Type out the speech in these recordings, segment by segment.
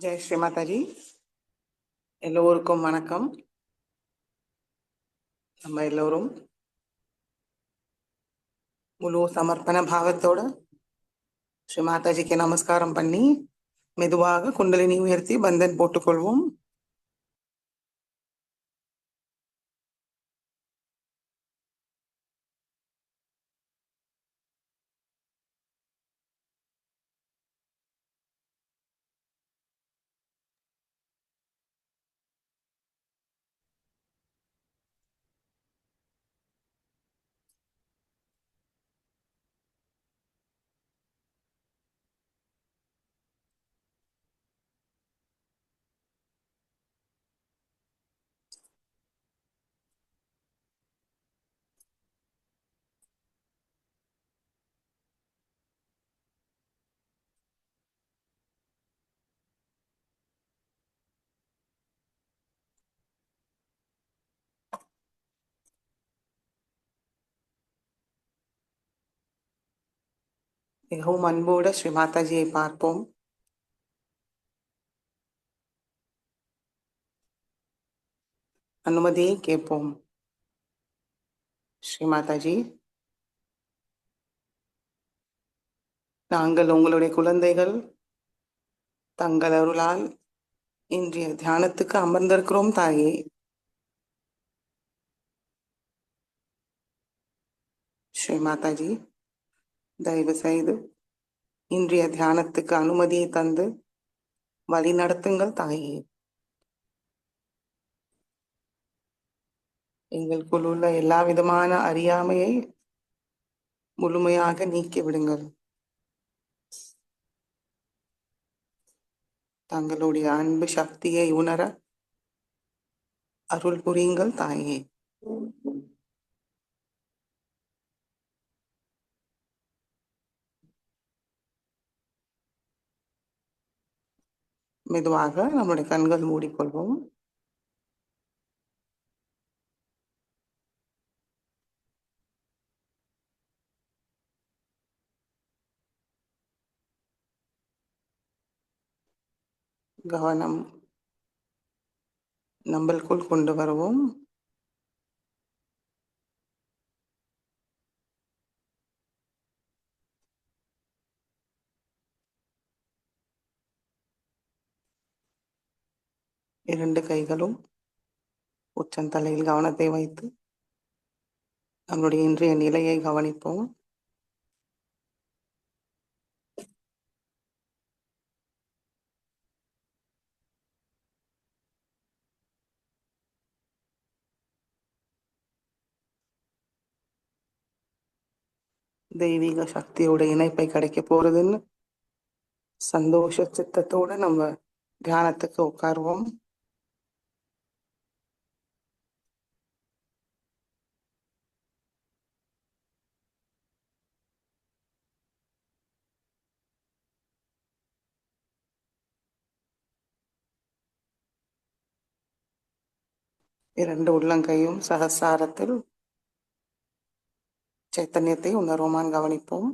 ஜெய் ஸ்ரீ மாதாஜி. எல்லோருக்கும் வணக்கம். நம்ம எல்லோரும் முழு சமர்ப்பண பாவத்தோட ஸ்ரீ மாதாஜிக்கு நமஸ்காரம் பண்ணி மெதுவாக குண்டலினி உயர்த்தி பந்தன் போட்டுக்கொள்வோம். மிகவும் அன்போடு ஸ்ரீ மாதாஜியை பார்ப்போம். அனுமதியை கேட்போம். ஸ்ரீ மாதாஜி, நாங்கள் உங்களுடைய குழந்தைகள், தங்கள் அருளால் இன்றைய தியானத்துக்கு அமர்ந்திருக்கிறோம் தாயே. ஸ்ரீ மாதாஜி, தயவு செய்து இன்றைய தியானத்துக்கு அனுமதியை தந்து வழி நடத்துங்கள் தாயே. எங்களுக்குள் உள்ள எல்லா விதமான அறியாமையை முழுமையாக நீக்கி விடுங்கள். தங்களுடைய அன்பு சக்தியை உணர அருள் புரியுங்கள் தாயே. மெதுவாக நம்முடைய கண்கள் மூடிக்கொள்வோம். கவனம் நம்மளுக்குள் கொண்டு வருவோம். இரண்டு கைகளும் உச்சந்தலையில் கவனத்தை வைத்து நம்முடைய இன்றைய நிலையை கவனிப்போம். தெய்வீக சக்தியோட இணைப்பை கிடைக்க போறதுன்னு சந்தோஷ சித்தத்தோட நம்ம தியானத்துக்கு உட்காருவோம். இரண்டு உள்ளங்கையும் சகசாரத்தில் சைத்தன்யத்தை உணர்வுமான் கவனிப்போம்.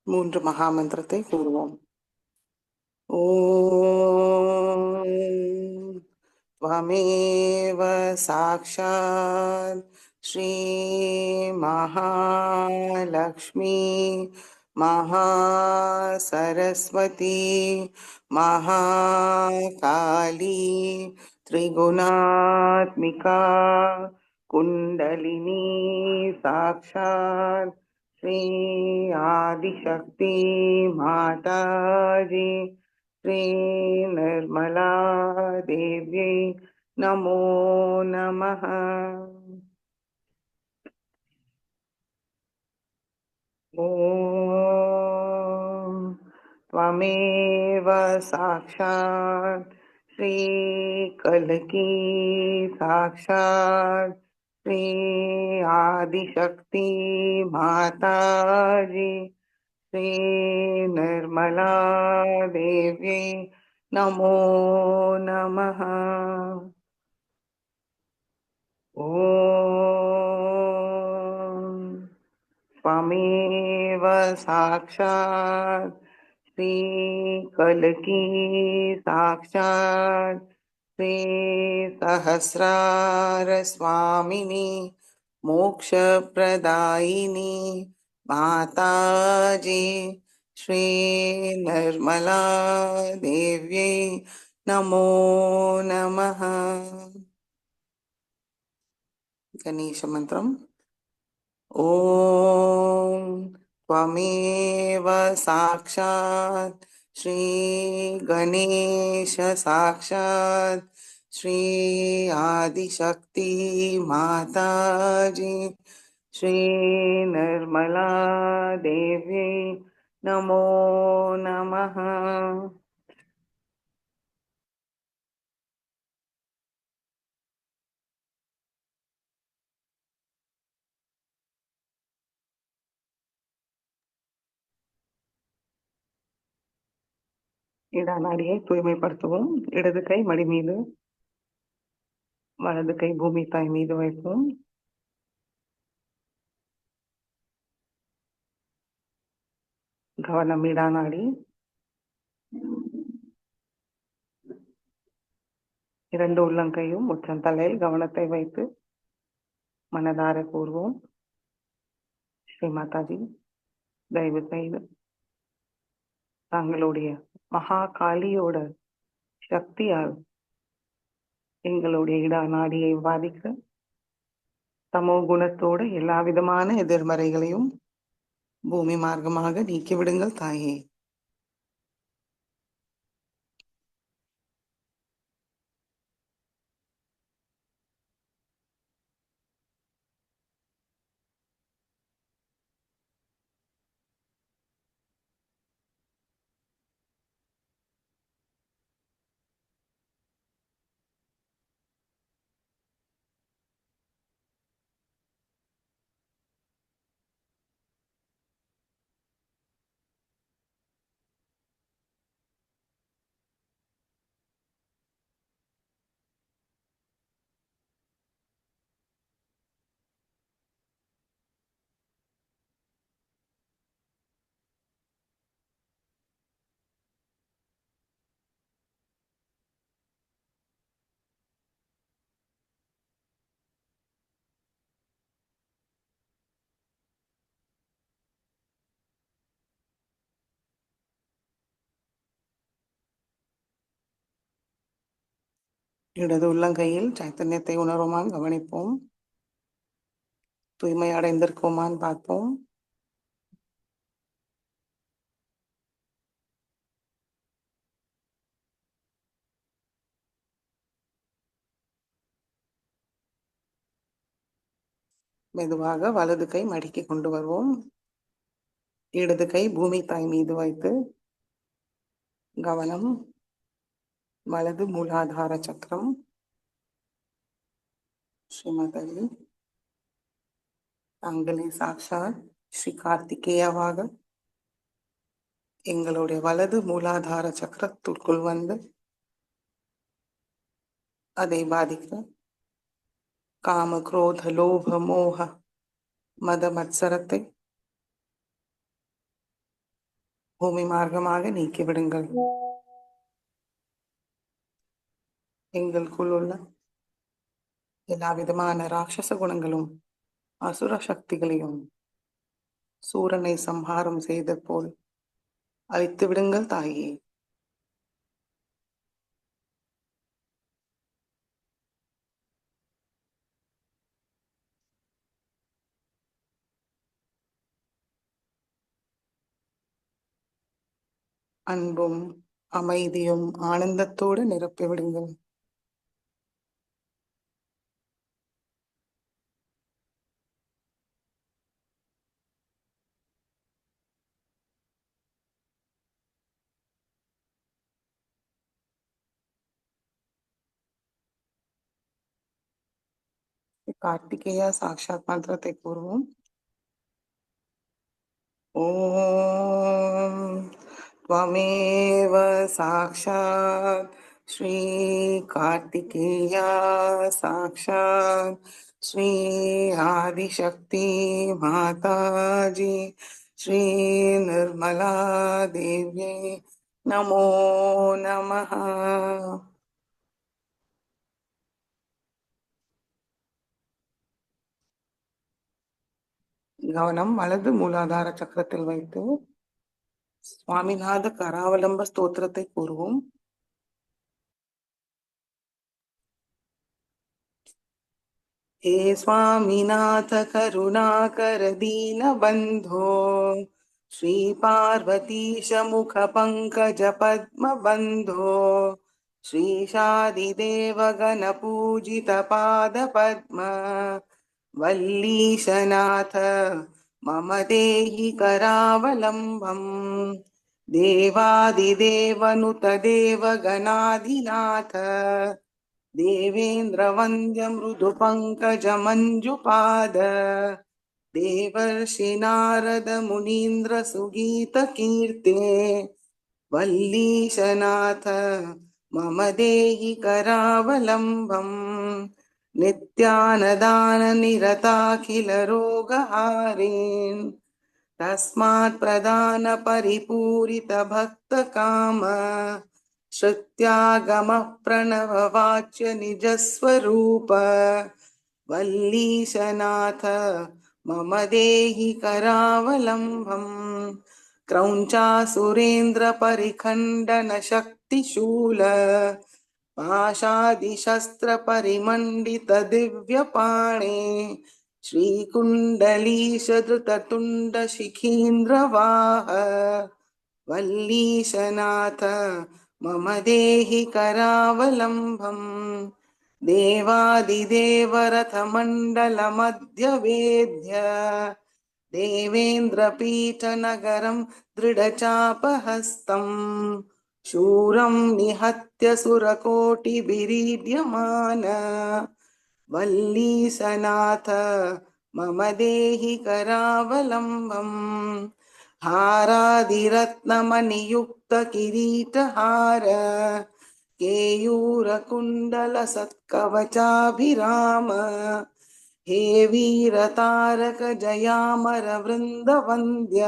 மூன்று மகாமந்திரத்தை கூறுவோம். ஓம் त्वमेव साक्षात् श्री महालक्ष्मी महासरस्वती महाकाली त्रिगुणात्मिका कुण्डलिनी साक्षात् श्री आदिशक्ति माताजी श्री निर्मला देव्यै नमो नमः. ॐ त्वमेव साक्षात् श्रीकल्की साक्षात् श्री आदिशक्ति माताजी श्री निर्मला देव्यै नमो नमः. ॐ त्वमेव साक्षात् श्रीकल्की साक्षात् श्री सहस्रार स्वामिनी मोक्षप्रदायिनी माताजी श्री निर्मला देव्यै नमो नमः. गणेश मंत्रम. ॐ त्वमेव साक्षात् श्री गणेश साक्षात् श्री आदिशक्ति माताजी श्री निर्मला देव्यै नमो नमः. இடநாடியை தூய்மைப்படுத்துவோம். இடது கை மடி மீது, வலது கை பூமி தாய் மீது வைப்போம். கவனம் இடநாடி. இரண்டு உள்ளங்கையும் உச்சந்தலையில் கவனத்தை வைத்து மனதார கூறுவோம். ஸ்ரீ மாதாஜி, தயவு செய்து தங்களுடைய மகா காளியோட சக்தியால் எங்களுடைய இடநாடியை பாதிக்க தமோ குணத்தோட எல்லா விதமான எதிர்மறைகளையும் பூமி மார்க்கமாக நீக்கிவிடுங்கள் தாயே. இடது உள்ளங்கையில் சைத்தன்யத்தை உணர்வோமான் கவனிப்போம். தூய்மை அடைந்திருக்கோமான் பார்ப்போம். மெதுவாக வலது கை மடக்கி கொண்டு வருவோம். இடது கை பூமி தாய் மீது வைத்து கவனம் வலது மூலாதார சக்கரம், ஸ்ரீமதி தங்களை சாட்சாத் ஸ்ரீ கார்த்திகேயாவாக எங்களுடைய வலது மூலாதார சக்கரத்திற்குள் வந்து அதை பாதிக்கிற காம, குரோத, லோப, மோக, மத மத்சரத்தை பூமி மார்க்கமாக நீக்கிவிடுங்கள். எங்களுக்குள் உள்ள எல்லா விதமான ராட்சச குணங்களும் அசுர சக்திகளையும் சூரனை சம்ஹாரம் செய்த போல் அழித்து விடுங்கள் தாயே. அன்பும் அமைதியும் ஆனந்தத்தோடு நிரப்பிவிடுங்கள். கார்த்திகேயா சாட்சாத் மந்திரத்தை கூறுவோம். ஓம் त्वमेव साक्षात् श्री कार्तिकेया साक्षात् श्री आदिशक्ति माताजी श्री निर्मला देव्यै नमो नमः. கவனம் வலது மூலாதார சக்கரத்தில் வைத்து சுவாமிநாத கராவலம்ப ஸ்தோத்திரத்தை கூறுவோம். हे स्वामीनाथ करुणाकर दीन बंधो श्री पार्वतीश मुख पंकज पद्म बंधो श्री शादिदेव गण पूजित पाद पद्म वल्लीशनाथ मम देहि करावलम्बम् देवादिदेवनुत देव गणाधिनाथ देवेन्द्र वन्द्य मृदु पंकज मंजुपाद देवर्षि नारद मुनीन्द्र सुगीत कीर्ते वल्लीशनाथ मम देहि करावलम्बम् नित्यानदान निरताखिल रोगहारिन् तस्मात् प्रदान परिपूरित भक्त काम श्रुत्यागम प्रणव वाच्य निजस्वरूप वल्लीशनाथ मम देहि करावलम्बम् क्रौञ्चासुरेन्द्र परिखण्डन शक्तिशूल पाशादिशस्त्र परिमण्डित दिव्यपाणे श्रीकुण्डलीशधृततुण्ड शिखीन्द्रवाह वल्लीशनाथ मम देहि करावलम्बम् देवादिदेवरथमण्डलमध्यवेद्य देवेन्द्रपीठनगरं दृढचापहस्तम् शूरं निहत्य सुरकोटिभिरीड्यमान वल्लीशनाथ मम देहि करावलम्बम् हारादिरत्नमणियुक्त किरीटहार केयूरकुण्डल सत्कवचाभिराम हे वीरतारक जयामर वृन्दवन्द्य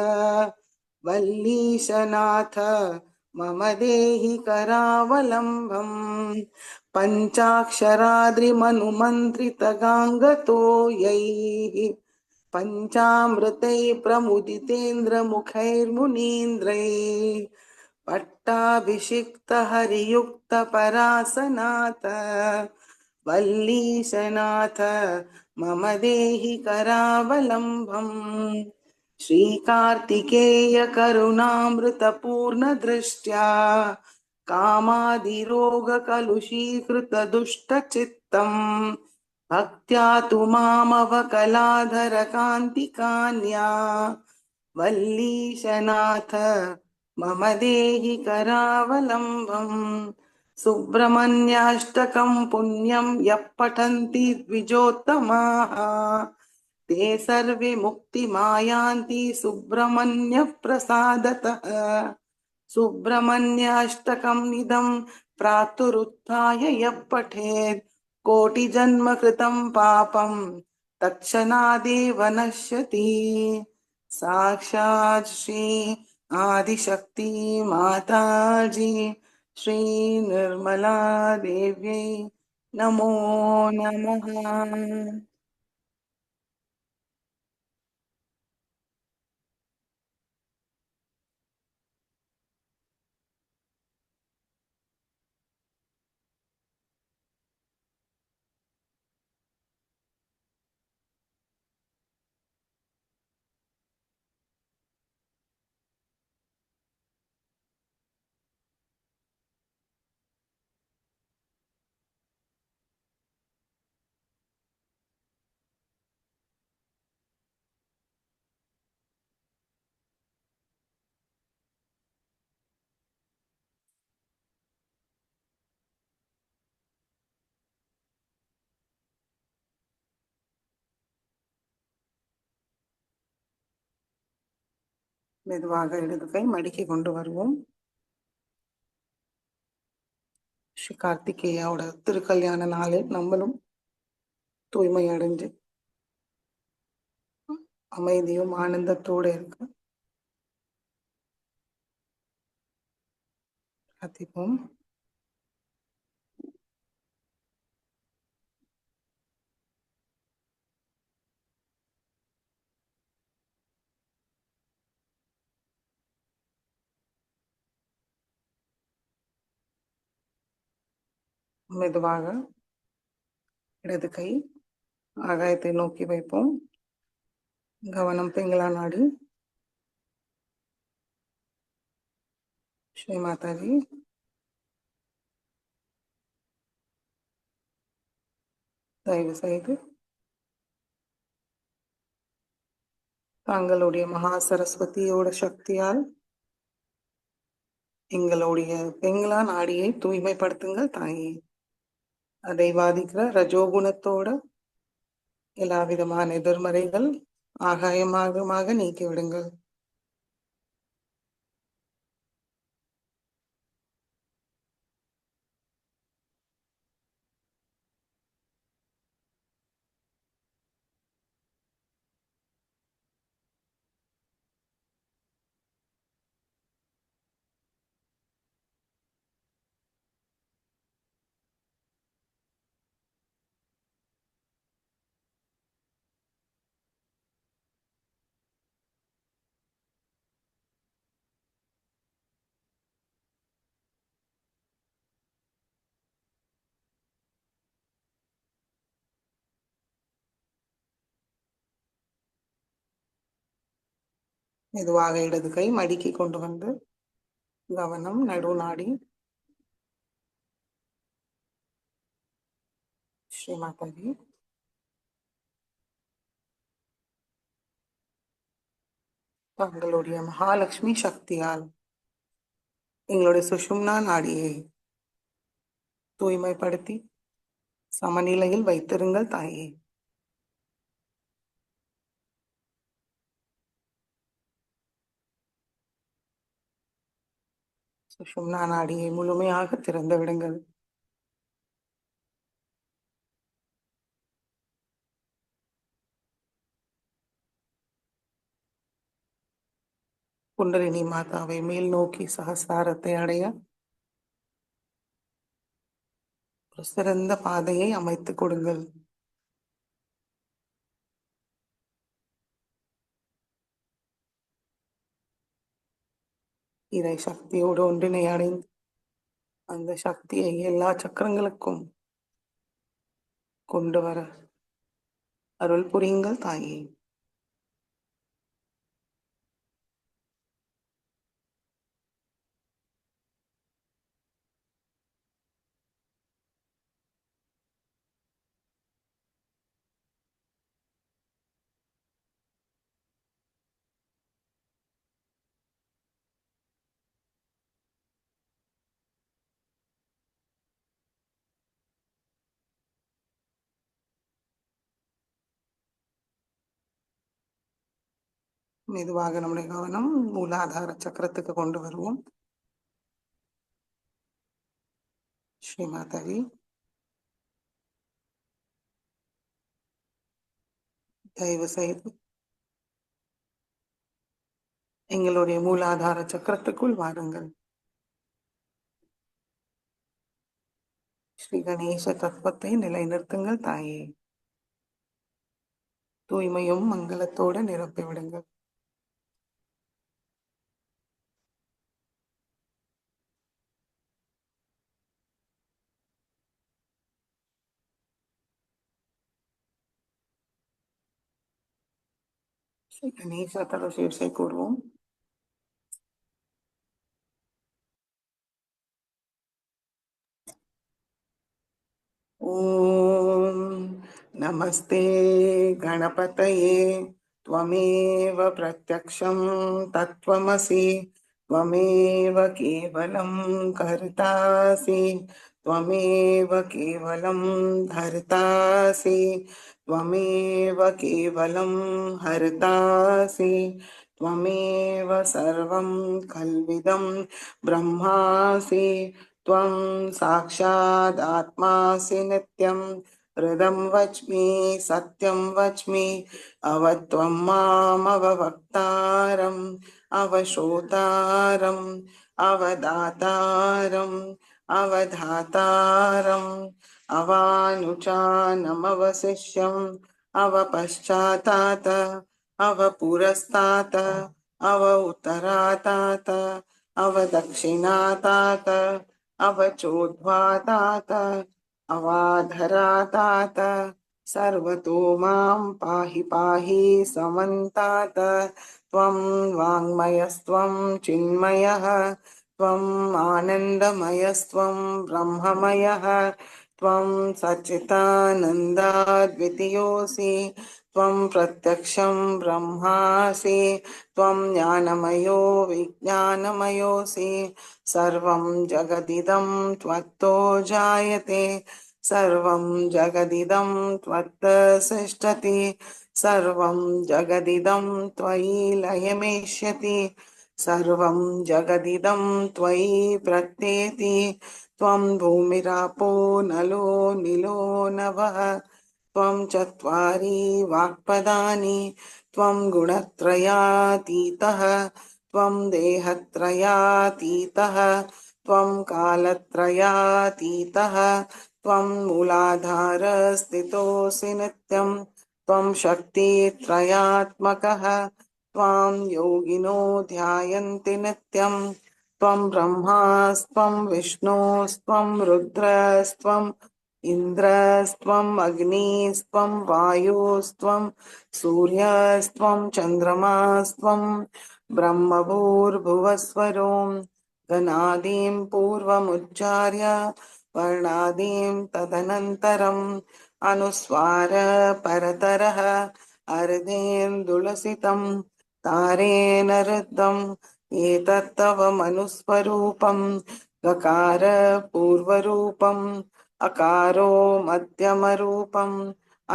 वल्लीशनाथ मम देहि करावलम्बम् पञ्चाक्षराद्रिमनुमन्त्रितगाङ्गतो यैः पञ्चामृतैः प्रमुदितेन्द्र मुखैर्मुनीन्द्रैः पट्टाभिषिक्त हरियुक्त परासनाथ वल्लीशनाथ मम देहि करावलम्बम् श्रीकार्तिकेय करुणामृतपूर्ण दृष्ट्या कामादिरोगकलुषीकृतदुष्टचित्तम् भक्त्या तु मामवकलाधर कान्तिकान्या वल्लीशनाथ मम देहि करावलम्बम् सुब्रह्मण्याष्टकं पुण्यं यः पठन्ति द्विजोत्तमाः ते सर्वे मुक्तिमायान्ति सुब्रह्मण्य प्रसादतः सुब्रह्मण्याष्टकम् इदं प्रातरुत्थाय यः पठेत् कोटिजन्म कृतं पापं तत्क्षणादेव नश्यति साक्षात् श्री आदिशक्ति माताजी श्री निर्मला देव्यै नमो नमः. மெதுவாக இடது கை மடிக்கி கொண்டு வருவோம். ஸ்ரீ கார்த்திகேயாவோட திருக்கல்யாண நாளில் நம்மளும் தூய்மை அடைஞ்சு அமைதியும் ஆனந்தத்தோடு இருக்கு பிரார்த்திப்போம். மெதுவாக இடது கை ஆகாயத்தை நோக்கி வைப்போம். கவனம் பிங்களா நாடி. ஸ்ரீ மாதாஜி தயவு செய்து தங்களுடைய மகா சரஸ்வதியோட சக்தியால் எங்களுடைய பிங்களா நாடியை தூய்மைப்படுத்துங்கள் தாயே. அதை பாதிக்கிற ரஜோகுணத்தோட எல்லா விதமான எதிர்மறைகள் ஆகாயமாக நீக்கிவிடுங்கள். மெதுவாக இடது கை மடிக்கி கொண்டு வந்து கவனம் நடுநாடி. ஸ்ரீ மாதாஜி தங்களுடைய மகாலட்சுமி சக்தியால் எங்களுடைய சுஷும்னா நாடியை தூய்மைப்படுத்தி சமநிலையில் வைத்திருங்கள் தாயே. சுஷும்னா நாடியை முழுமையாக திறந்து விடுங்கள். குண்டலினி மாதாவை மேல் நோக்கி சகசாரத்தை அடைய ஒரு சிறந்த பாதையை அமைத்துக் கொடுங்கள். இதை சக்தியோடு ஒன்றினை அடைந்து அந்த சக்தியை எல்லா சக்கரங்களுக்கும் கொண்டு வர அருள் புரியுங்கள் தாயே. மெதுவாக நம்முடைய கவனம் மூலாதார சக்கரத்துக்கு கொண்டு வருவோம். ஸ்ரீமாதவி, தயவு செய்து எங்களுடைய மூலாதார சக்கரத்துக்குள் வாருங்கள். ஸ்ரீ கணேச தத்துவத்தை நிலைநிறுத்துங்கள் தாயே. தூய்மையும் மங்களத்தோடு நிரப்பிவிடுங்கள். ஸ்ரீ கணேச தரசீர்ஷை கூறுவோம். ஓம் நமஸ்தே கணபதயே त्वमेव प्रत्यक्षं तत्त्वमसि त्वमेव केवलं कर्तासि त्वमेव केवलं धर्तासि त्वमेव केवलं हर्तासि त्वमेव सर्वं खल्विदं ब्रह्मासि त्वं साक्षादात्मासि नित्यं हृदं वच्मि सत्यं वच्मि अवत्वं मामवक्तारम् अवश्रोतारम् अवदातारम् अवधातारम् अवानुचानमवशिष्यम् अवपश्चातात अवपुरस्तात् अव उत्तरातात अवदक्षिणातात अवचोद्ध्वातात अवाधरातात सर्वतो मां पाहि पाहि समन्तात् त्वं वाङ्मयस्त्वं चिन्मयः त्वम् आनन्दमयस्त्वं ब्रह्ममयः त्वं सच्चिदानन्दाद्वितीयोऽसि त्वं प्रत्यक्षं ब्रह्मासि त्वं ज्ञानमयो विज्ञानमयोऽसि सर्वं जगदिदं त्वत्तो जायते सर्वं जगदिदं त्वत्तसिष्ठति सर्वं जगदिदं त्वयि लयमेष्यति सर्वं जगदिदं त्वयि प्रत्येति त्वं भूमिरापो नलो निलो नभः त्वं चत्वारि वाक्पदानि त्वं गुणत्रयातीतः त्वं देहत्रयातीतः त्वं कालत्रयातीतः त्वं मूलाधारस्थितोऽसि नित्यं त्वं शक्तित्रयात्मकः त्वां योगिनो ध्यायन्ति नित्यं त्वं ब्रह्मास्त्वं विष्णोस्त्वं रुद्रस्त्वम् इन्द्रस्त्वम् अग्निस्त्वं वायुस्त्वं सूर्यस्त्वं चन्द्रमास्त्वं ब्रह्मभूर्भुवस्वरों गणादीं पूर्वमुच्चार्य वर्णादीं तदनन्तरम् अनुस्वार परतरः अर्धेन्दुलसितं तारेण रुद्धम् एतत्तव मनुस्वरूपं गकार पूर्वरूपम् अकारो मध्यमरूपम्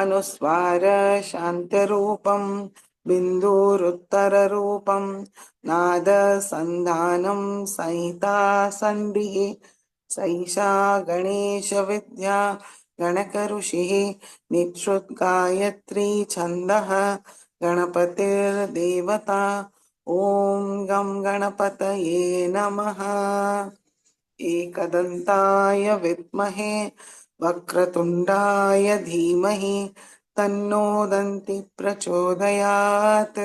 अनुस्वार शान्त्यरूपम् बिन्दुरुत्तररूपम् नाद सन्धानं संहिता सन्धिः सैषा गणेश विद्या गणकऋषिः निःश्रुतगायत्री छन्दः गणपतिर्देवता ॐ गं गणपतये नमः। एकदन्ताय विद्महे वक्रतुण्डाय धीमहि तन्नो दन्ति प्रचोदयात्।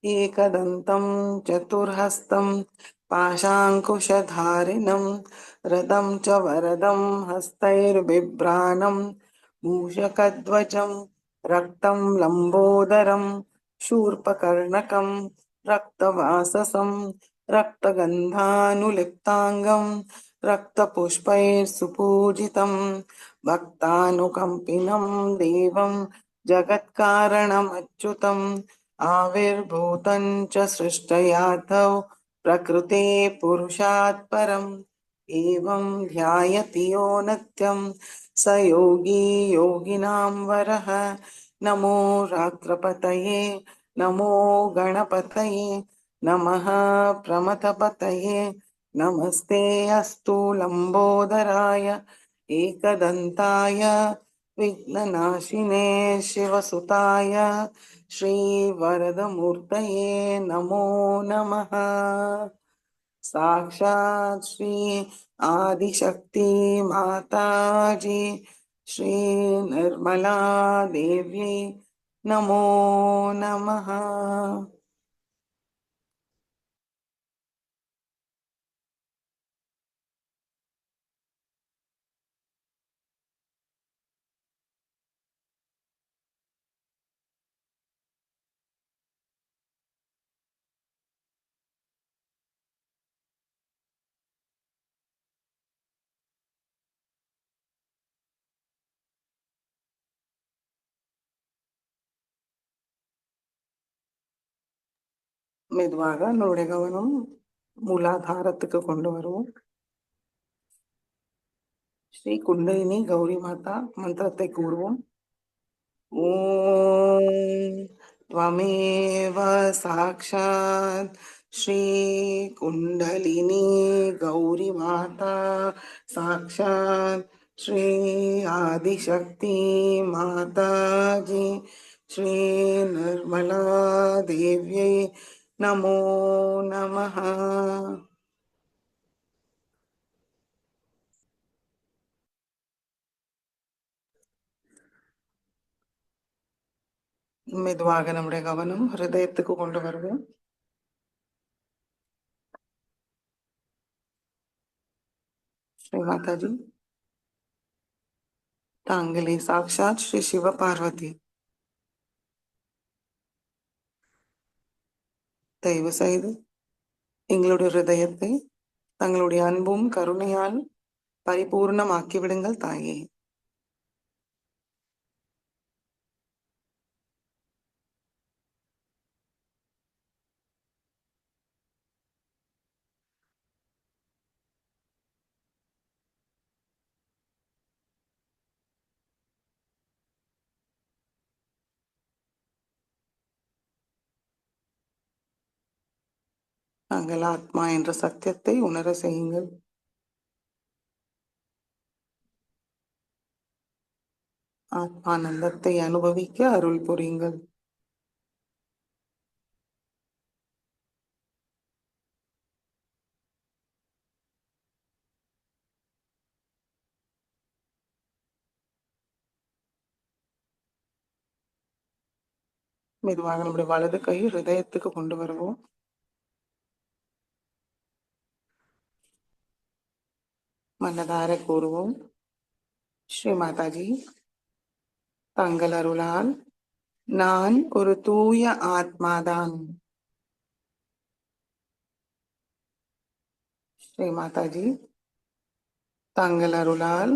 एकदन्तं चतुर्हस्तं पाशाङ्कुशधारिणं रदं च वरदं हस्तैर्बिभ्राणं मूषकध्वजं रक्तं लम्बोदरं शूर्पकर्णकं रक्तवाससं रक्तगन्धानुलिप्ताङ्गं रक्तपुष्पैर्सुपूजितं भक्तानुकम्पिनं देवं जगत्कारणमच्युतम् आविर्भूतं च सृष्टयाथौ प्रकृते पुरुषात् परम् एवं ध्यायति यो नित्यं स योगी योगिनां वरः नमो रात्रपतये नमो गणपतये नमः प्रमथपतये नमस्ते अस्तु लम्बोदराय एकदन्ताय विघ्ननाशिने शिवसुताय श्रीवरदमूर्तये नमो नमः। साक्षात् श्री आदिशक्ति माताजी श्री निर्मला देवी नमो नमः। மெதுவாக நம்முடைய கவனம் மூலாதாரத்துக்கு கொண்டு வருவோம். ஸ்ரீ குண்டலினி கௌரி மாதா மந்திரத்தை கூறுவோம். ஓம் त्वमेव साक्षात् श्री कुंडलिनी गौरी माता साक्षात् श्री आदिशक्ति माता जी श्री निर्मला देव्यै नमो नमः। மெதுவாக நம்முடைய கவனம் ஹிருதயத்துக்கு கொண்டு வருவோம். ஸ்ரீ மாதாஜி தாங்களே சாக்ஷாத் ஸ்ரீ சிவ பார்வதி. தயவு செய்து எங்களுடைய ஹிருதயத்தை தங்களுடைய அன்பும் கருணையால் பரிபூர்ணமாக்கி விடுங்கள் தாயே. நாங்கள் ஆத்மா என்ற சத்தியத்தை உணர செய்யுங்கள். ஆத்மானந்தத்தை அனுபவிக்க அருள் புரியுங்கள். மெதுவாக நம்முடைய வலது கை ஹிருதயத்துக்கு கொண்டு வருவோம். மனதார கூறுவோம். ஸ்ரீ மாதாஜி தங்கள் அருளால் நான் ஒரு தூய ஆத்மாதான். ஸ்ரீ மாதாஜி தங்கள் அருளால்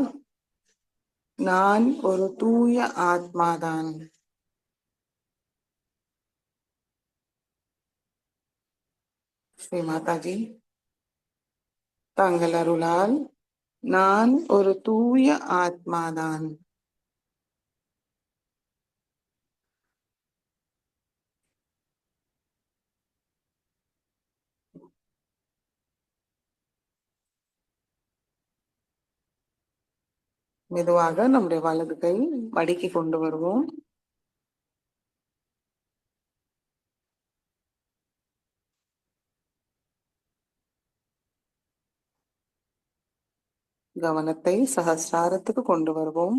நான் ஒரு தூய ஆத்மாதான். ஸ்ரீ மாதாஜி தங்கள் அருளால் நான் ஒரு தூய ஆத்மாதான். மெதுவாக நம்முடைய வலது கை மடக்கி கொண்டு வருவோம். கவனத்தை சஹஸ்ராரத்துக்கு கொண்டு வருவோம்.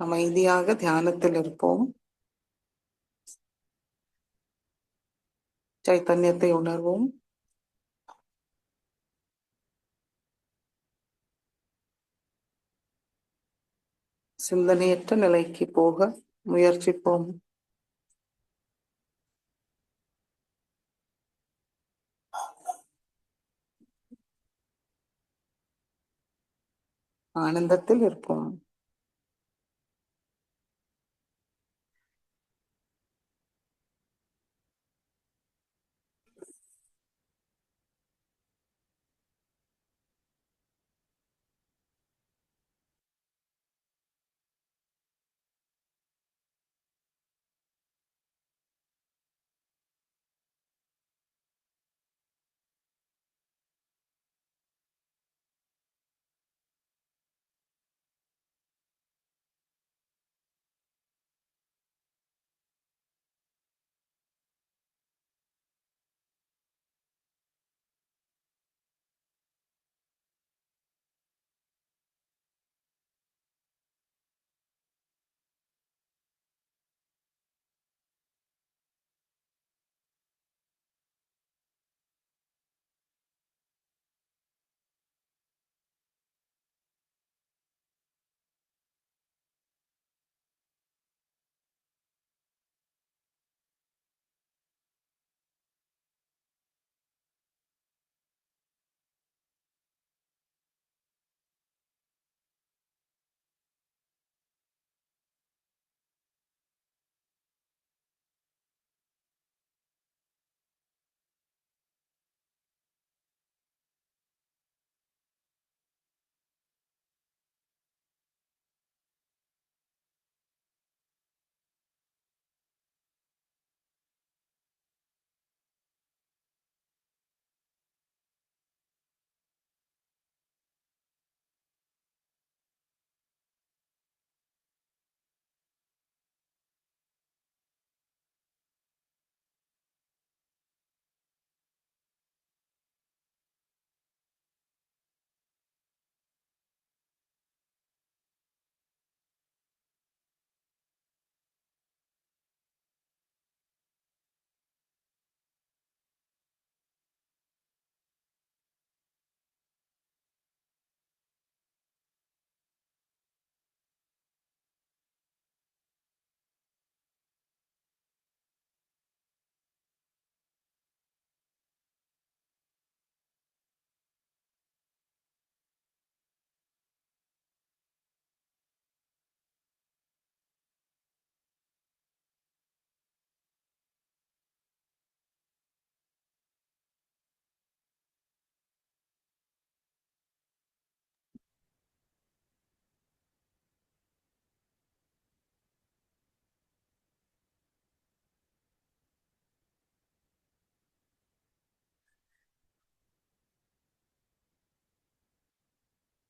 அமைதியாக தியானத்தில் இருப்போம். சைத்தன்யத்தை உணர்வோம். சிந்தனையற்ற நிலைக்கு போக முயற்சிப்போம். ஆனந்தத்தில் இருப்போம்.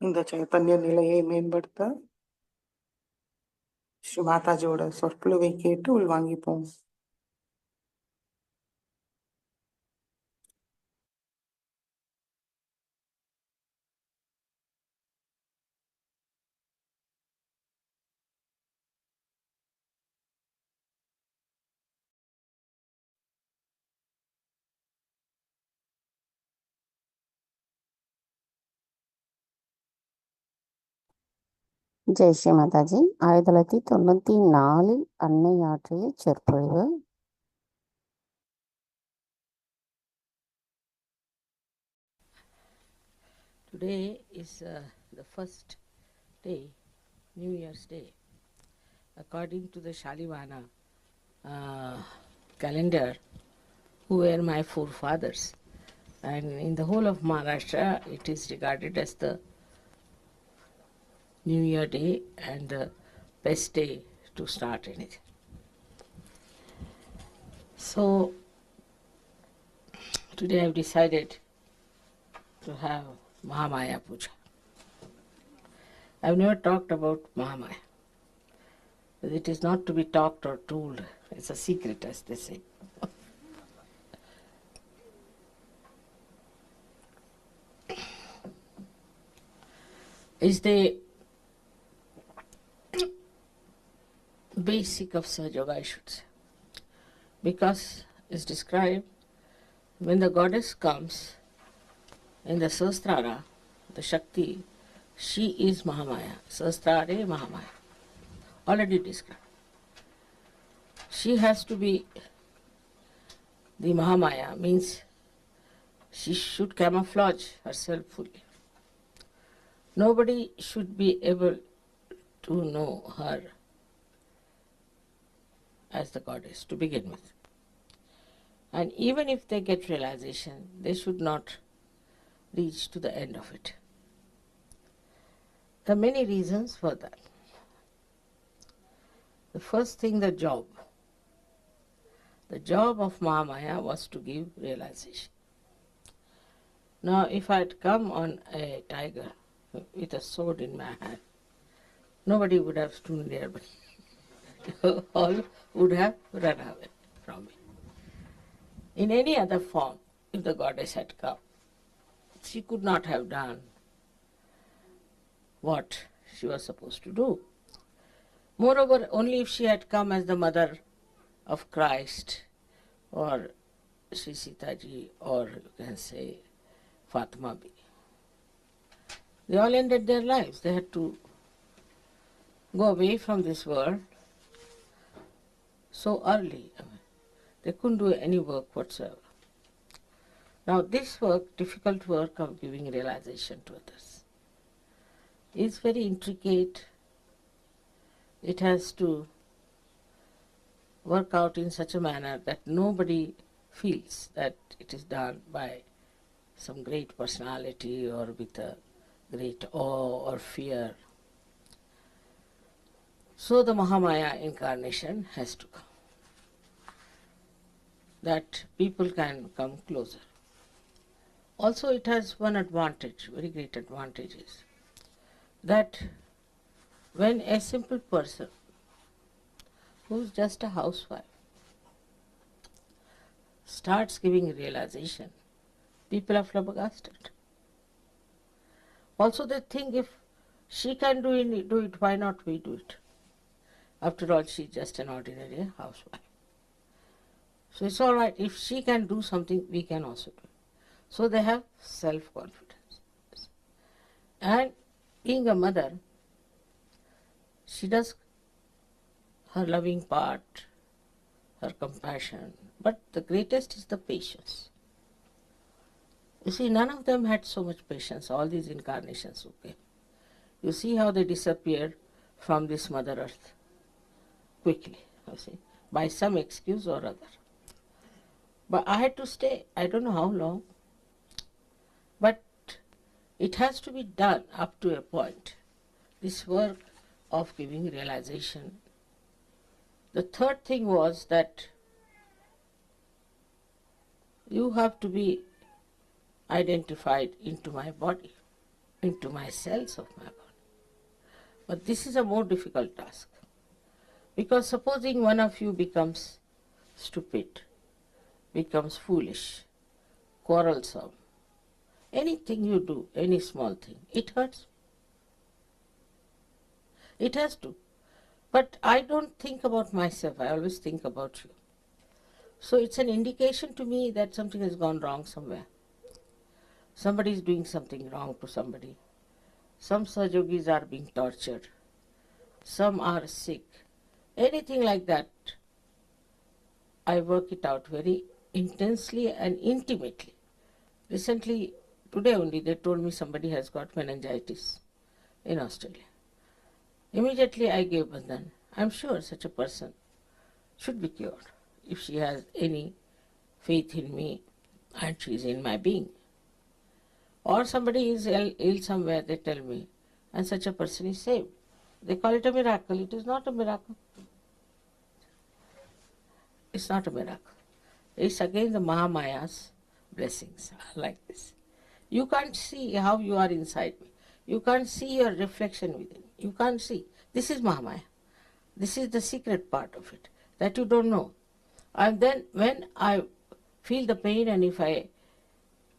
இந்த சைத்தன்ய நிலையை மேம்படுத்த ஸ்ரீ மாதாஜியோட சொற்பொழிவை கேட்டு உள்வாங்கிப்போம். ஜெய் ஸ்ரீ மாதாஜி. 1994 அன்னை ஆற்றிய சொற்பொழிவு. Today is the first day, New Year's Day, according to the Shalivana calendar, who were my forefathers. And in the whole of Maharashtra, it is regarded as the New Year Day and the best day to start in it. So, today I have decided to have Mahamaya Puja. I have never talked about Mahamaya. It is not to be talked or told, it's a secret, as they say. Is the basic of Sahajya, I should say. Because it's described when the goddess comes in the Sahasrara, the Shakti, she is Mahamaya. Sahasrare Mahamaya. Already described. She has to be the Mahamaya, means she should camouflage herself fully. Nobody should be able to know her as the goddess to begin with. And even if they get realization, they should not reach to the end of it. There are many reasons for that. The first thing, the job. The job of Mahamaya was to give realization. Now, if I had come on a tiger with a sword in my hand, nobody would have stood nearby. All would have run away from me. In any other form, if the goddess had come, she could not have done what she was supposed to do. Moreover, only if she had come as the mother of Christ, or Sri Sita Ji, or you can say Fatima Bi. They all ended their lives. They had to go away from this world so early. They couldn't do any work whatsoever. Now this work, difficult work of giving realization to others, is very intricate. It has to work out in such a manner that nobody feels that it is done by some great personality or with a great awe or fear. So the Mahamaya incarnation has to come, that people can come closer. Also it has one advantage, very great advantage is that when a simple person who is just a housewife starts giving realization, people are flabbergasted. Also they think if she can do it, why not we do it? After all, she is just an ordinary housewife. So it's all right, if she can do something, we can also do it. So they have self-confidence. And being a mother, she does her loving part, her compassion, but the greatest is the patience. You see, none of them had so much patience, all these incarnations who came. You see how they disappeared from this Mother Earth quickly, you see, by some excuse or other. But I had to stay, I don't know how long, but it has to be done up to a point, this work of giving realization. The third thing was that you have to be identified into my body, into my cells of my body. But this is a more difficult task, because supposing one of you becomes stupid, becomes foolish, quarrelsome, anything you do, any small thing, it hurts. It has to. But I don't think about myself, I always think about you. So it's an indication to me that something has gone wrong somewhere. Somebody is doing something wrong to somebody. Some Sahajogis are being tortured. Some are sick. Anything like that, I work it out very intensely and intimately. Recently, today only, they told me somebody has got meningitis in Australia. Immediately I gave Bandhan. I'm sure such a person should be cured if she has any faith in me and she is in my being. Or somebody is ill somewhere, they tell me, and such a person is saved. They call it a miracle. It is not a miracle. It's not a miracle. It's again the Mahamaya's blessings are like this. You can't see how you are inside me. You can't see your reflection within. You can't see. This is Mahamaya. This is the secret part of it, that you don't know. And then when I feel the pain and if I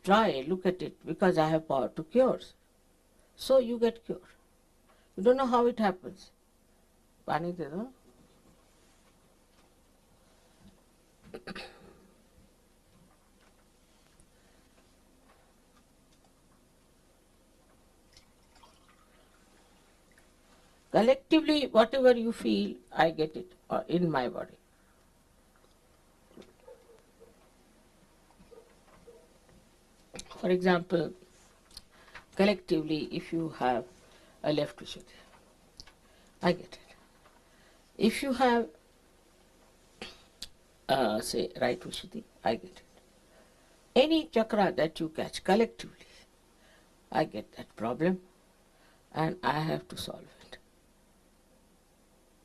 try, look at it, because I have power to cure, so you get cured. You don't know how it happens. Pani de do? Collectively, whatever you feel, I get it in my body. For example, collectively, if you have a left Vishuddhi, I get it. If you have, say, right Vishuddhi, I get it. Any chakra that you catch collectively, I get that problem and I have to solve it.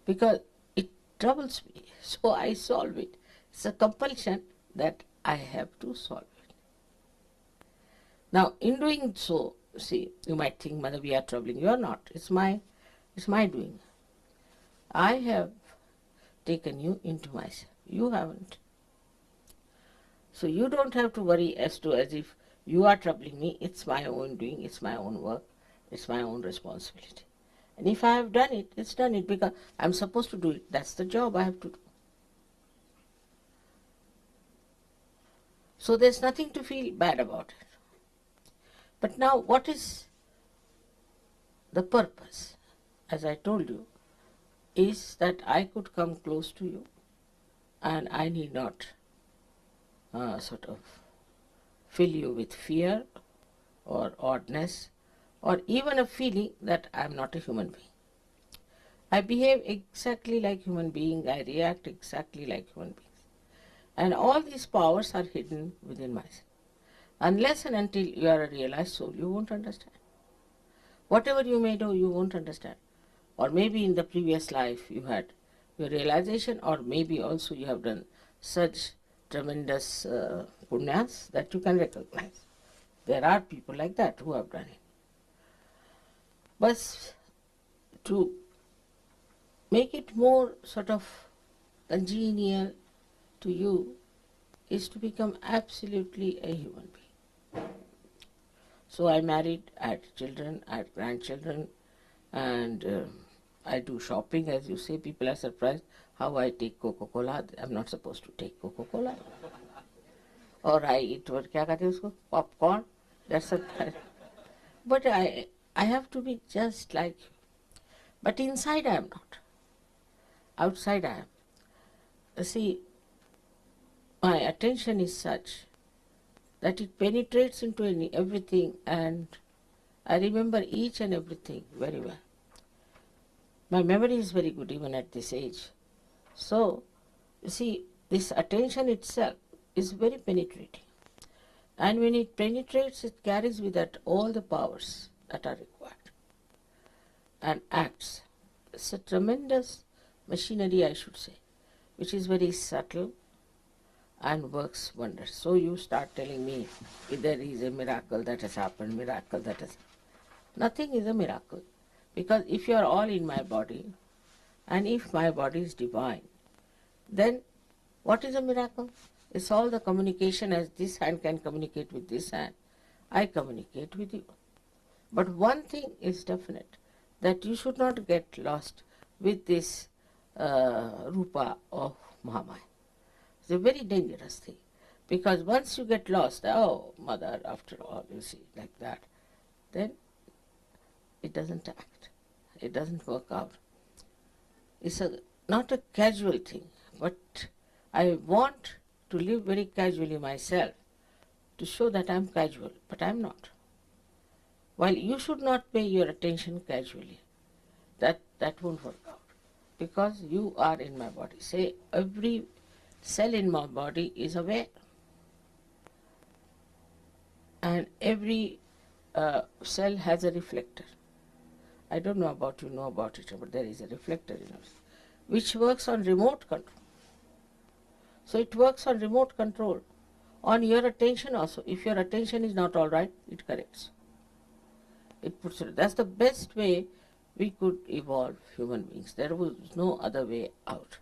Because it troubles me, so I solve it. It's a compulsion that I have to solve it. Now, in doing so, see, you might think, Mother, we are troubling. You are not. It's my doing. I have taken you into myself. You haven't. So you don't have to worry as if you are troubling me. It's my own doing. It's my own work. It's my own responsibility. And if I have done it, it's done it because I'm supposed to do it. That's the job I have to do. So there's nothing to feel bad about it. But now what is the purpose? As I told you, is that I could come close to you and I need not sort of fill you with fear or oddness or even a feeling that I'm not a human being. I behave exactly like human being, I react exactly like human beings. And all these powers are hidden within myself. Unless and until you are a realized soul, you won't understand. Whatever you may do, you won't understand. Or maybe in the previous life you had your realization, or maybe also you have done such tremendous punyas that you can recognize. There are people like that who have done it. But to make it more sort of congenial to you is to become absolutely a human being. So I married, I had children, I had grandchildren, and I do shopping, as you say. People are surprised how I take Coca-Cola. I'm not supposed to take Coca-Cola. Or I eat what kya kehte usko? Popcorn. That's a but I have to be just like you. But inside I am not. Outside I am. See, my attention is such that it penetrates into everything, and I remember each and everything very well. My memory is very good even at this age. So, you see, this attention itself is very penetrating. And when it penetrates, it carries with it all the powers that are required and acts. It's a tremendous machinery, I should say, which is very subtle and works wonders. So you start telling me if there is a miracle that has happened, miracle that has happened. Nothing is a miracle. Because if you are all in my body, and if my body is divine, then what is a miracle? It's all the communication, as this hand can communicate with this hand. I communicate with you. But one thing is definite, that you should not get lost with this rupa of Mahamaya. It's a very dangerous thing. Because once you get lost, oh, Mother, after all, you see, like that, then it doesn't act. It doesn't work out. It's not a casual thing, but I want to live very casually myself to show that I'm casual, but I'm not. While you should not pay your attention casually, that won't work out, because you are in my body. Say, every cell in my body is aware, and every cell has a reflector. I don't know about you know about it, but there is a reflector in us, which works on remote control. So it works on remote control, on your attention also. If your attention is not all right, it corrects. It puts it. That's the best way we could evolve human beings. There was no other way out.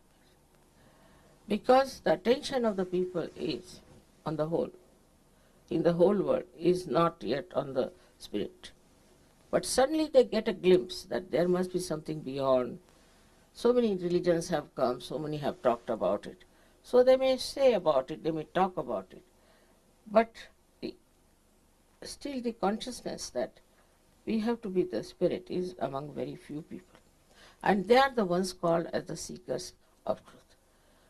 Because the attention of the people is, on the whole, in the whole world, is not yet on the spirit. But suddenly they get a glimpse that there must be something beyond. So many religions have come, so many have talked about it. So they may say about it, they may talk about it, but the, still the consciousness that we have to be the spirit is among very few people. And they are the ones called as the seekers of truth.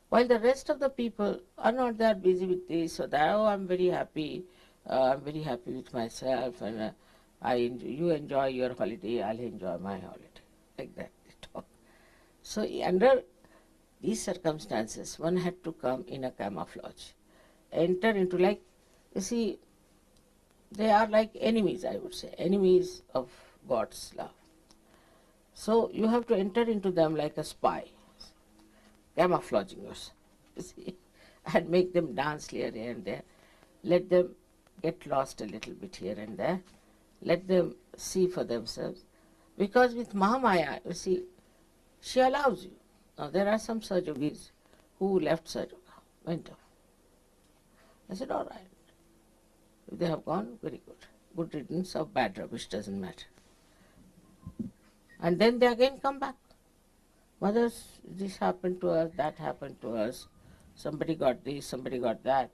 While the rest of the people are not that busy with this or that, oh, I'm very happy with myself, and you enjoy your holiday, I'll enjoy my holiday. Like that they talk. So under these circumstances, one had to come in a camouflage, enter into, like, you see, they are like enemies, I would say, enemies of God's love. So you have to enter into them like a spy, camouflaging yourself, you see, and make them dance here and there. Let them get lost a little bit here and there. Let them see for themselves. Because with Mahamaya, you see, she allows you. Now there are some Sahajogis who left Sahajoga, went off. I said, all right. If they have gone, very good. Good riddance of bad rubbish, doesn't matter. And then they again come back. Mothers, this happened to us, that happened to us. Somebody got this, somebody got that.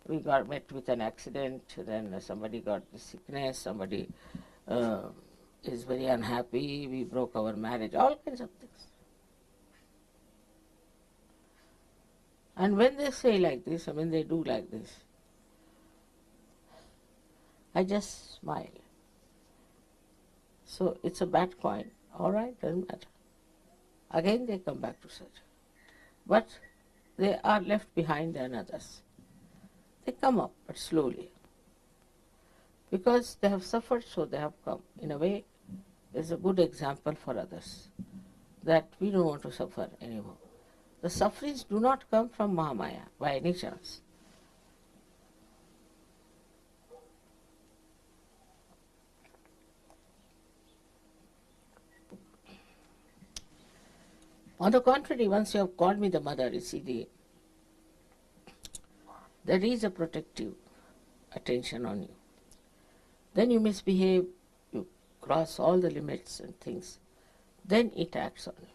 We got met with an accident, then somebody got the sickness, somebody is very unhappy, we broke our marriage, all kinds of things. And when they say like this, when they do like this, I just smile. So it's a bad coin. All right, doesn't matter. Again they come back to search. But they are left behind than others. They come up, but slowly. Because they have suffered, so they have come. In a way, it's a good example for others that we don't want to suffer anymore. The sufferings do not come from Mahamaya by any chance. On the contrary, once you have called me the mother, you see, there is a protective attention on you. Then you misbehave, you cross all the limits and things, then it acts on you.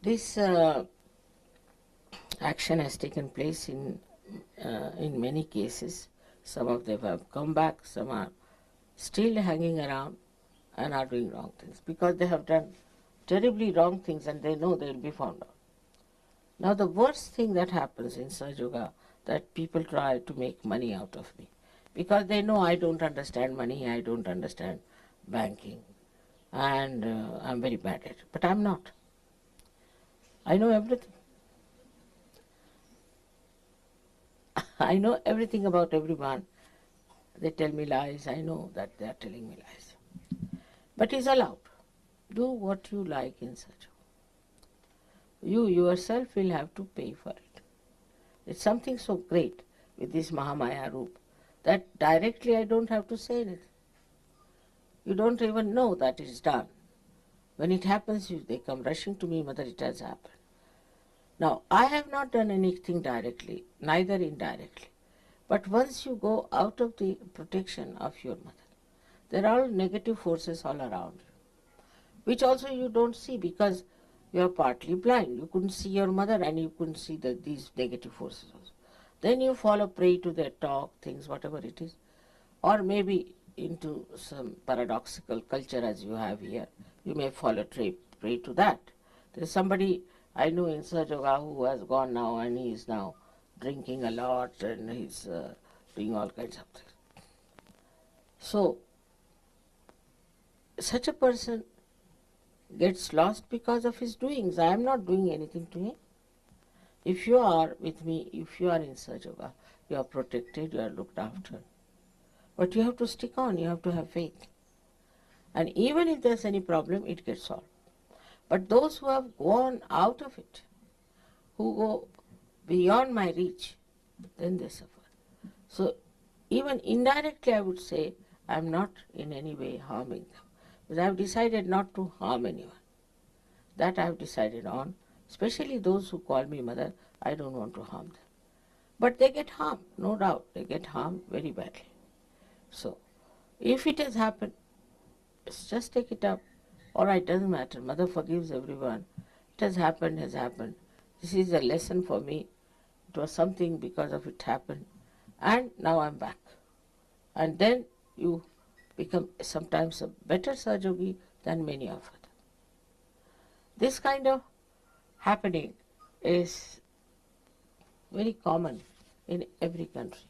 This action has taken place in many cases. Some of them have come back, some are still hanging around and are doing wrong things because they have done terribly wrong things and they know they will be found out. Now the worst thing that happens in Sahajoga, that people try to make money out of me because they know I don't understand money, I don't understand banking, and I'm very bad at it. But I'm not. I know everything. I know everything about everyone. They tell me lies, I know that they are telling me lies. But it's allowed. Do what you like in Sahajoga. You yourself will have to pay for it. It's something so great with this Mahamaya Roop that directly I don't have to say anything. You don't even know that it's done. When it happens, they come rushing to me, Mother, it has happened. Now, I have not done anything directly, neither indirectly. But once you go out of the protection of your mother, there are negative forces all around you, which also you don't see because you are partly blind. You couldn't see your mother and you couldn't see these negative forces also. Then you fall a prey to their talk, things, whatever it is. Or maybe into some paradoxical culture as you have here. You may fall a prey to that. There is somebody I know in Sahajoga who has gone now and he is now drinking a lot and he's doing all kinds of things. So, such a person gets lost because of his doings. I am not doing anything to him. If you are with me, if you are in Sahajoga, you are protected, you are looked after. But you have to stick on, you have to have faith. And even if there's any problem, it gets solved. But those who have gone out of it, who go beyond my reach, then they suffer. So even indirectly I would say I am not in any way harming them. Because I have decided not to harm anyone. That I have decided on. Especially those who call me mother, I don't want to harm them. But they get harmed, no doubt. They get harmed very badly. So, if it has happened, just take it up. All right, doesn't matter. Mother forgives everyone. has happened has happened. This is a lesson for me. It was something because of it happened. And now I'm back. And then you become sometimes a better Sahaja Yogi than many of us. This kind of happening is very common in every country.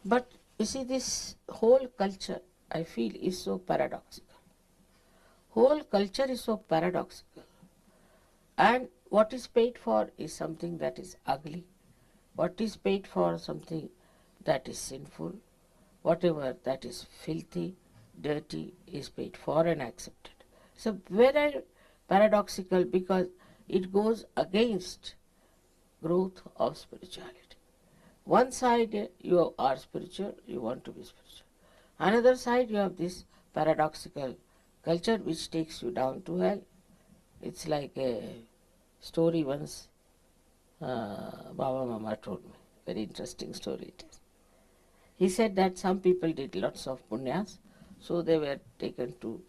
But you see, this whole culture, I feel, is so paradoxical. Whole culture is so paradoxical. And what is paid for is something that is ugly. What is paid for something that is sinful. Whatever that is filthy, dirty is paid for and accepted. So very paradoxical because it goes against growth of spirituality. One side you are spiritual, you want to be spiritual. Another side you have this paradoxical culture which takes you down to hell. It's like a story once Baba Mama told me. Very interesting story it is. He said that some people did lots of punyas, so they were taken to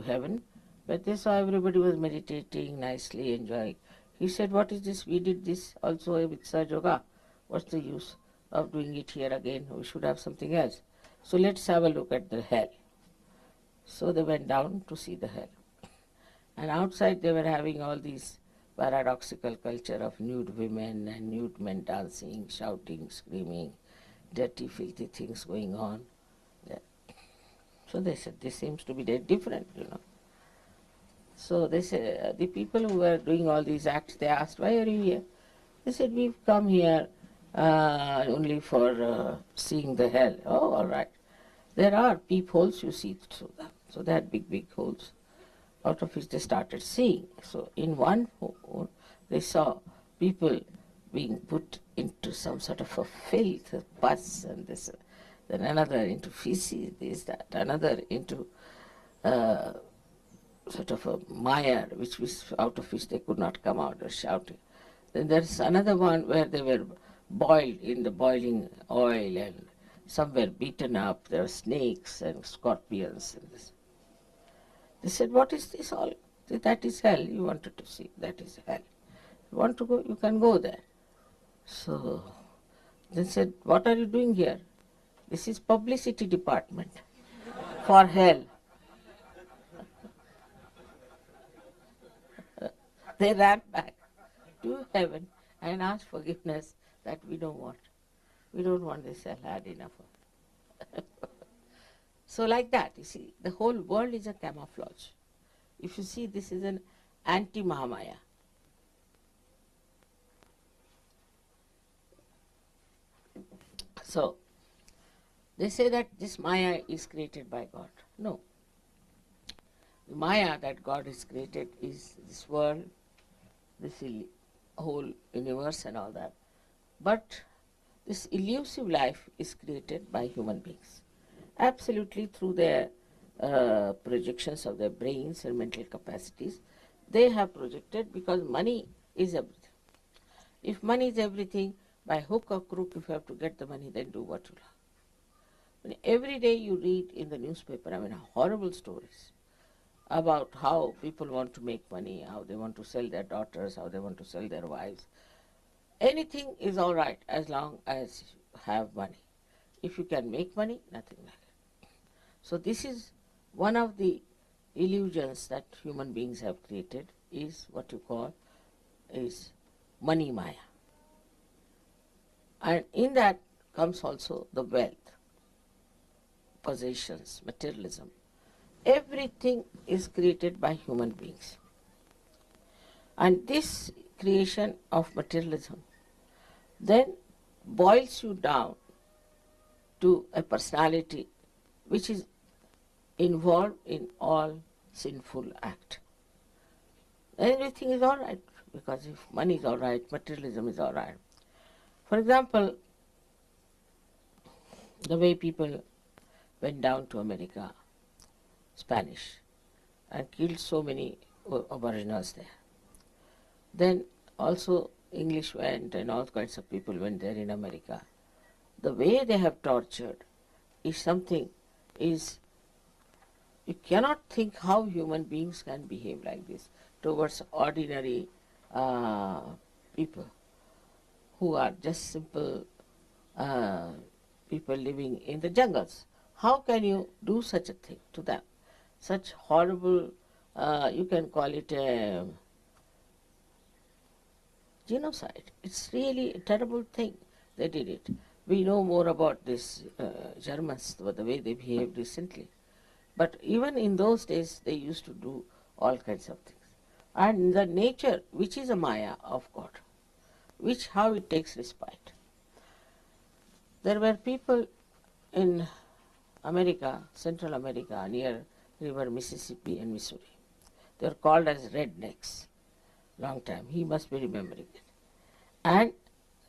heaven, but they saw everybody was meditating nicely, enjoying. He said, what is this? We did this also with Sahaja Yoga. What's the use of doing it here again? We should have something else. So let's have a look at the hell. So they went down to see the hell. And outside they were having all these paradoxical culture of nude women and nude men dancing, shouting, screaming, dirty, filthy things going on. Yeah. So they said, this seems to be very different, So they said, the people who were doing all these acts, they asked, why are you here? They said, we've come here only for seeing the hell. Oh, all right. There are peepholes, you see through them. So they had big, big holes, out of which they started seeing. So in one hole, they saw people being put into some sort of a filth, a pus, and this, then another into feces, this, that, another into sort of a mire, which was out of which they could not come out, or shouting. Then there's another one where they were boiled in the boiling oil, and some were beaten up. There were snakes and scorpions and this. They said, what is this all? That is hell. You wanted to see. That is hell. You want to go? You can go there. So they said, what are you doing here? This is publicity department for hell. They ran back to heaven and asked forgiveness that we don't want. We don't want this hell, had enough of it. So like that, you see, the whole world is a camouflage. If you see, this is an anti-Mahamaya. So, they say that this Maya is created by God. No. The Maya that God has created is this world, this whole universe and all that. But this elusive life is created by human beings, absolutely through their projections of their brains and mental capacities. They have projected, because money is everything. If money is everything, by hook or crook, if you have to get the money, then do what you love. Every day you read in the newspaper, horrible stories about how people want to make money, how they want to sell their daughters, how they want to sell their wives. Anything is all right as long as you have money. If you can make money, nothing like it. So this is one of the illusions that human beings have created, is what you call is money Maya. And in that comes also the wealth, possessions, materialism. Everything is created by human beings. And this creation of materialism then boils you down to a personality which is involved in all sinful act. Everything is all right, because if money is all right, materialism is all right. For example, the way people went down to America, Spanish, and killed so many aboriginals there. Then also English went and all kinds of people went there in America. The way they have tortured is something is You cannot think how human beings can behave like this towards ordinary people who are just simple uh, people living in the jungles. How can you do such a thing to them? Such horrible, you can call it a genocide. It's really a terrible thing. They did it. We know more about this Germans, the way they behaved recently. But even in those days, they used to do all kinds of things. And the nature, which is a Maya of God, which how it takes respite. There were people in America, Central America, near river Mississippi and Missouri. They were called as rednecks. Long time. He must be remembering it. And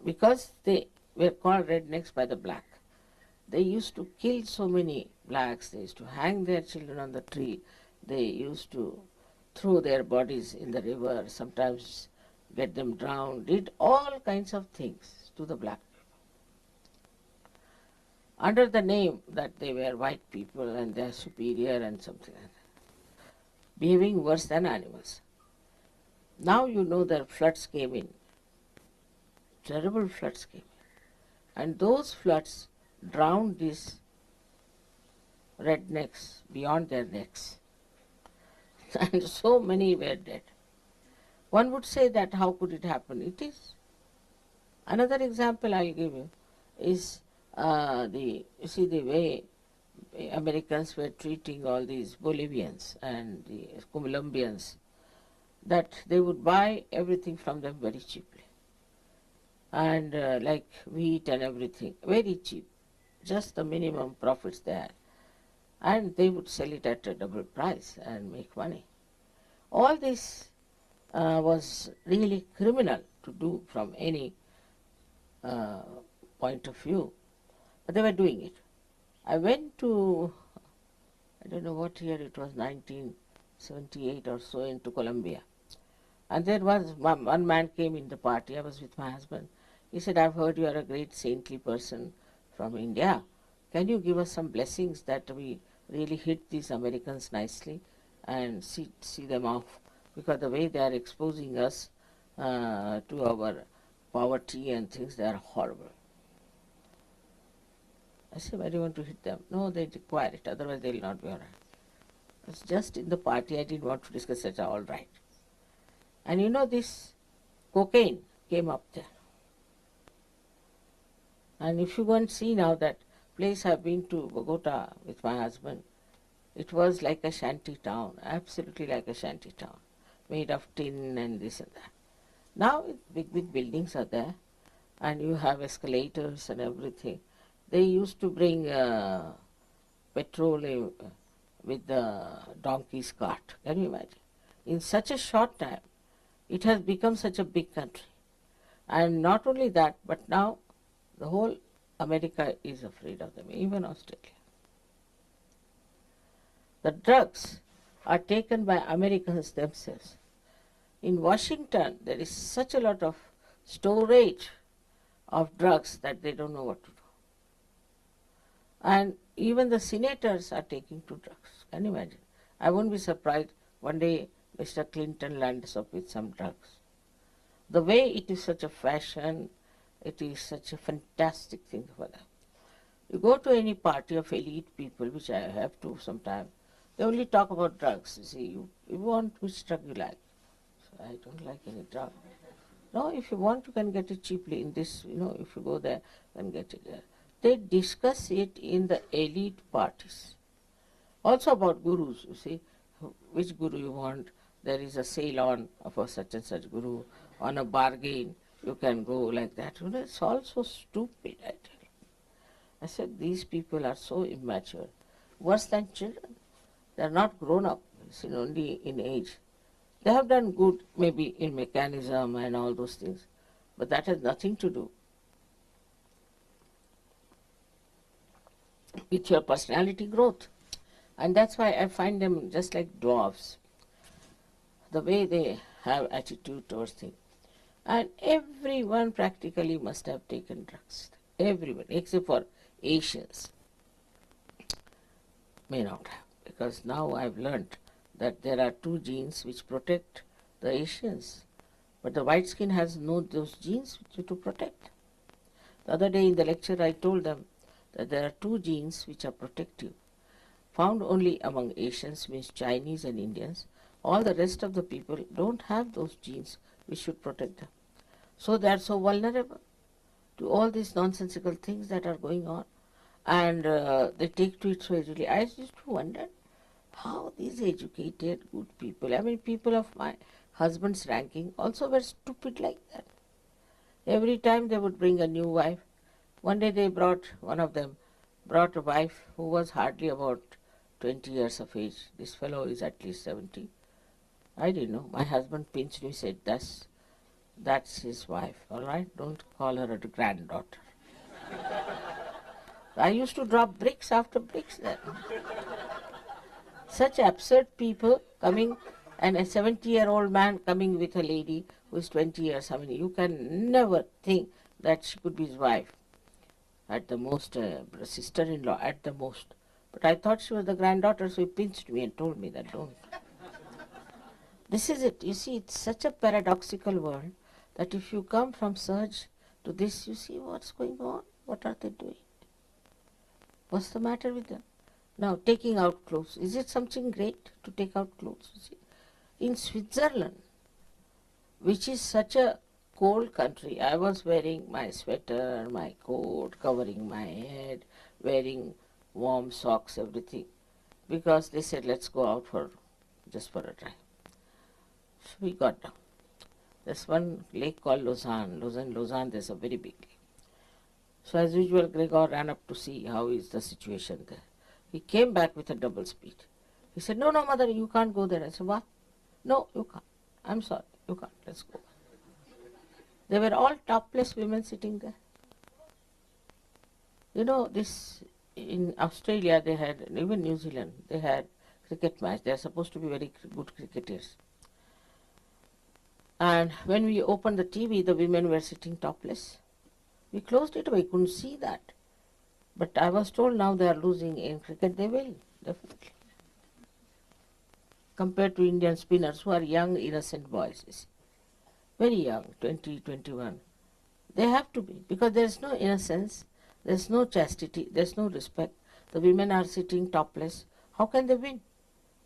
because they were called rednecks by the black, they used to kill so many blacks. They used to hang their children on the tree. They used to throw their bodies in the river, sometimes get them drowned, did all kinds of things to the black people. Under the name that they were white people and they are superior and something like that. Behaving worse than animals. Now you know that floods came in. Terrible floods came in. And those floods drowned these rednecks beyond their necks. And so many were dead. One would say that how could it happen? It is. Another example I'll give you is you see the way Americans were treating all these Bolivians and the Colombians, that they would buy everything from them very cheaply. And like wheat and everything, very cheap, just the minimum profits there. And they would sell it at a double price and make money. All this was really criminal to do from any point of view, but they were doing it. I went to, I don't know what year it was, 1978 or so, into Colombia. And there was one man came in the party. I was with my husband. He said, I've heard you are a great saintly person from India. Can you give us some blessings that we really hit these Americans nicely and see them off? Because the way they are exposing us to our poverty and things, they are horrible. I said, why do you want to hit them? No, they require it, otherwise they will not be all right. It's just in the party, I didn't want to discuss it, all right. And you know, this cocaine came up there. And if you go and see now that place I've been to, Bogota, with my husband, it was like a shanty town, absolutely like a shanty town, made of tin and this and that. Now big buildings are there, and you have escalators and everything. They used to bring petrol with the donkey's cart. Can you imagine? In such a short time, it has become such a big country. And not only that, but now the whole America is afraid of them, even Australia. The drugs are taken by Americans themselves. In Washington, there is such a lot of storage of drugs that they don't know what to do. And even the senators are taking to drugs. Can you imagine? I won't be surprised one day Mr. Clinton lands up with some drugs. The way it is such a fashion, it is such a fantastic thing for them. You go to any party of elite people, which I have to sometimes, they only talk about drugs. You see, you want which drug you like. So I don't like any drug. No, if you want, you can get it cheaply in this, if you go there, you can get it there. They discuss it in the elite parties. Also about gurus, you see, which guru you want. There is a sale on for such and such guru, on a bargain, you can go like that. It's all so stupid, I tell you. I said, these people are so immature, worse than children. They are not grown up, only in age. They have done good, maybe in mechanism and all those things, but that has nothing to do with your personality growth. And that's why I find them just like dwarfs, the way they have attitude towards things. And everyone practically must have taken drugs. Everyone, except for Asians, may not have. because now I've learnt that there are two genes which protect the Asians, but the white skin has no those genes to protect. The other day in the lecture I told them that there are two genes which are protective, found only among Asians, means Chinese and Indians. All the rest of the people don't have those genes which should protect them. So they are so vulnerable to all these nonsensical things that are going on, and they take to it so easily. I used to wonder how these educated, good people, I mean people of my husband's ranking, also were stupid like that. Every time they would bring a new wife. One day one of them brought a wife who was hardly about 20 years of age. This fellow is at least 70. I didn't know. My husband pinched me, said, that's his wife, all right? Don't call her a granddaughter. I used to drop bricks after bricks there. Such absurd people coming, and a 70-year-old man coming with a lady who is 20 years. I mean, you can never think that she could be his wife. At the most, sister-in-law, at the most. But I thought she was the granddaughter, so he pinched me and told me that don't. This is it. You see, it's such a paradoxical world that if you come from Sahaj to this, you see what's going on. What are they doing? What's the matter with them? Now, taking out clothes. Is it something great to take out clothes? You see? In Switzerland, which is such a cold country, I was wearing my sweater, my coat, covering my head, wearing warm socks, everything, because they said, let's go out just for a drive. So we got down. There's one lake called Lausanne, there's a very big lake. So as usual, Gregor ran up to see how is the situation there. He came back with a double speed. He said, no, mother, you can't go there. I said, what? No, you can't. I'm sorry, you can't. Let's go. They were all topless women sitting there. You know, this in Australia they had, even New Zealand, they had cricket match. They are supposed to be very good cricketers. And when we opened the TV, the women were sitting topless. We closed it, we couldn't see that. But I was told now they are losing in cricket. They will, definitely. Compared to Indian spinners who are young, innocent boys. Very young, 20, 21. They have to be, because there is no innocence, there is no chastity, there is no respect. The women are sitting topless. How can they win?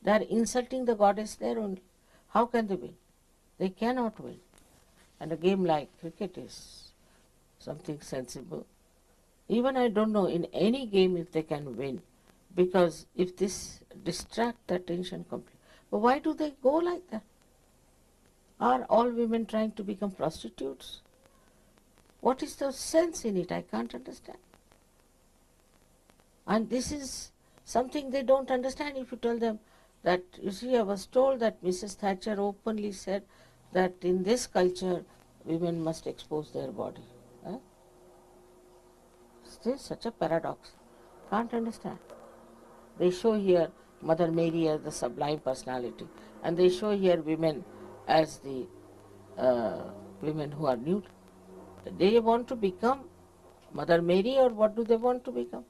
They are insulting the goddess there only. How can they win? They cannot win. And a game like cricket is something sensible. Even I don't know in any game if they can win, because if this distract the attention completely. But why do they go like that? Are all women trying to become prostitutes? What is the sense in it? I can't understand. And this is something they don't understand if you tell them that, you see, I was told that Mrs. Thatcher openly said that in this culture, women must expose their body. Huh? This is such a paradox. Can't understand. They show here Mother Mary as the sublime personality, and they show here women as the women who are nude. They want to become Mother Mary, or what do they want to become?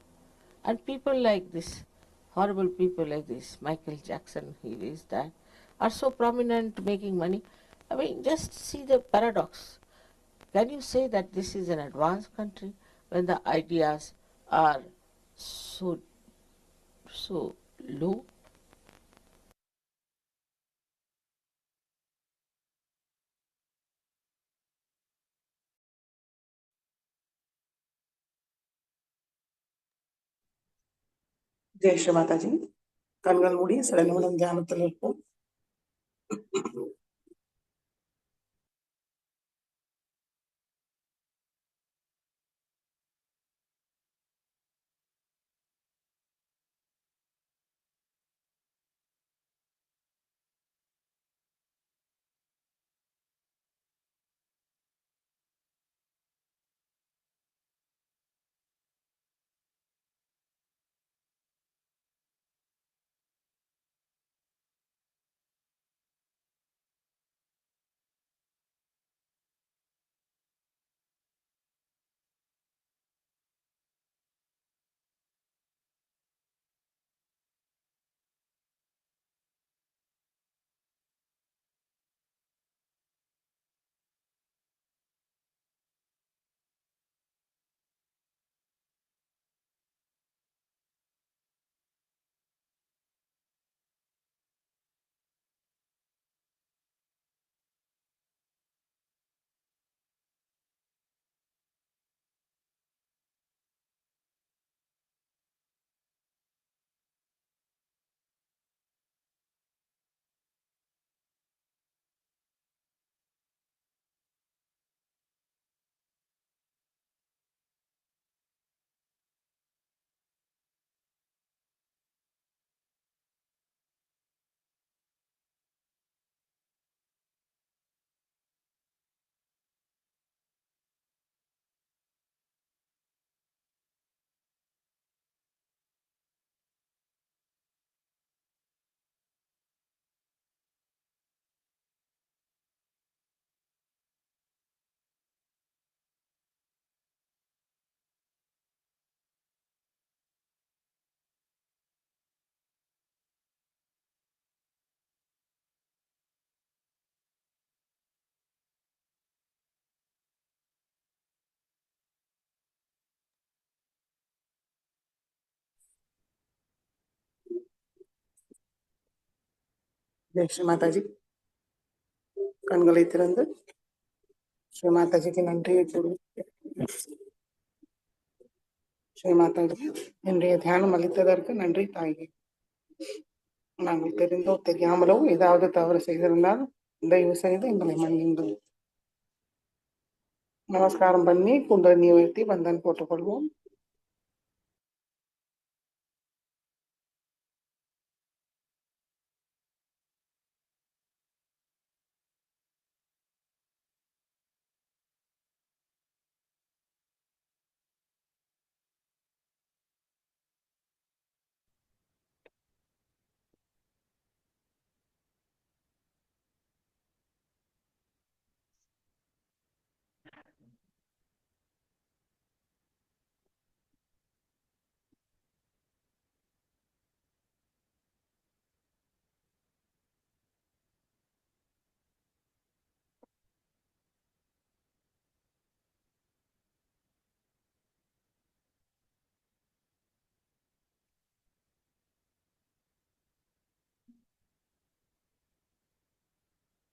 And people like this, horrible people like this, Michael Jackson, he is that, are so prominent making money. I mean, just see the paradox. Can you say that this is an advanced country when the ideas are so low? Jai Sri Mataji. கண்கள் மூடி சில நிமிடம் தியானத்தில் இருப்போம். ஜெய் ஸ்ரீ மாதாஜி. கண்களை திறந்து ஸ்ரீ மாதாஜிக்கு நன்றியை கூறி ஸ்ரீ மாதாஜி இன்றைய தியானம் அளித்ததற்கு நன்றி தாயே. நாங்கள் தெரிந்தோ தெரியாமலோ ஏதாவது தவறு செய்திருந்தால் தயவு செய்து எங்களை மன்னியுங்கள். நமஸ்காரம் பண்ணி குண்டலினி உயர்த்தி பந்தன் போட்டுக்கொள்வோம்.